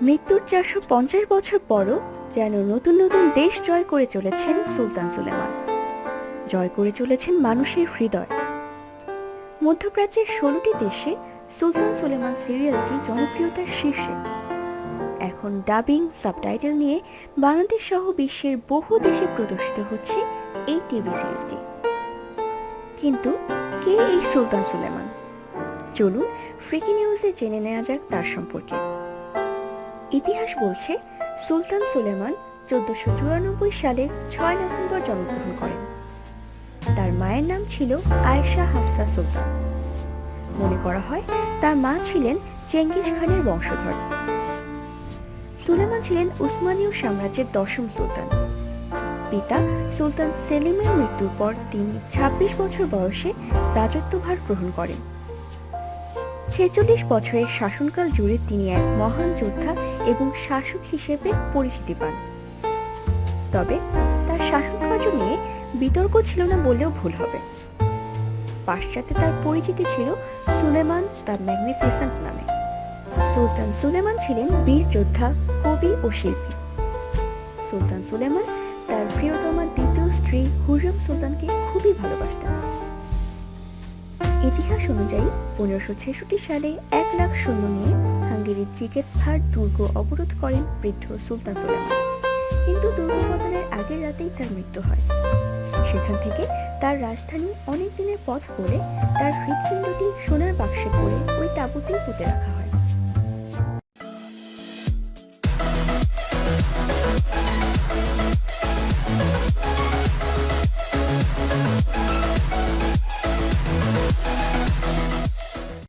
মৃত্যুর ৪৫০ বছর পরও যেন নতুন নতুন দেশ জয় করে চলেছেন সুলতান সুলেমান। জয় করে চলেছেন মানুষের হৃদয়। মধ্যপ্রাচ্যের ১৬টি দেশে সুলতান সুলেমান সিরিয়ালটি জনপ্রিয়তার শীর্ষে। এখন ডাবিং, সাবটাইটেল নিয়ে বাংলাদেশ সহ বিশ্বের বহু দেশে প্রদর্শিত হচ্ছে এই টিভি সিরিজটি। কিন্তু কে এই সুলতান সুলেমান? চলুন ফ্রিকি নিউজে জেনে নেওয়া যাক তার সম্পর্কে। ইতিহাস বলছে সুলতান সুলেমান ১৪৯৪ সালের ৬ নভেম্বর জন্মগ্রহণ করেন। তার মায়ের নাম ছিল আয়েশা হাফসা সুলতান। মনে করা হয় তার মা ছিলেন চেঙ্গিস খানের বংশধর। সুলেমান ছিলেন উসমানীয় সাম্রাজ্যের ১০ম সুলতান। পিতা সুলতান সেলিমের মৃত্যুর পর তিনি ২৬ বছর বয়সে রাজত্বভার গ্রহণ করেন। ৪৬ বছরের শাসনকাল জুড়ে তিনি এক মহান যোদ্ধা এবং শাসক হিসেবে পরিচিতি পান। তবে তার শাসনকার্য নিয়ে বিতর্ক ছিল না বললেও ভুল হবে। পাশ্চাত্যে তার পরিচিতি ছিল সুলেমান দ্য ম্যাগনিফিসেন্ট নামে। সুলতান সুলেমান ছিলেন বীর যোদ্ধা, কবি ও শিল্পী। সুলতান সুলেমান তার প্রিয়তমা দ্বিতীয় স্ত্রী হুররেম সুলতানকে খুবই ভালোবাসতেন। ইতিহাস অনুযায়ী ১৫৬৬ সালে ১,০০,০০০ সৈন্য নিয়ে হাঙ্গেরির জিগেতভার দুর্গ অবরোধ করেন বৃদ্ধ সুলতান সুলেমান। কিন্তু দুর্গ পতনের আগের রাতেই তার মৃত্যু হয়। সেখান থেকে তার রাজধানী অনেক দিনের পথ করে তার হৃৎপিণ্ডটি সোনার বাক্সে করে ওই তাঁবুতেই পুঁতে রাখা হয়।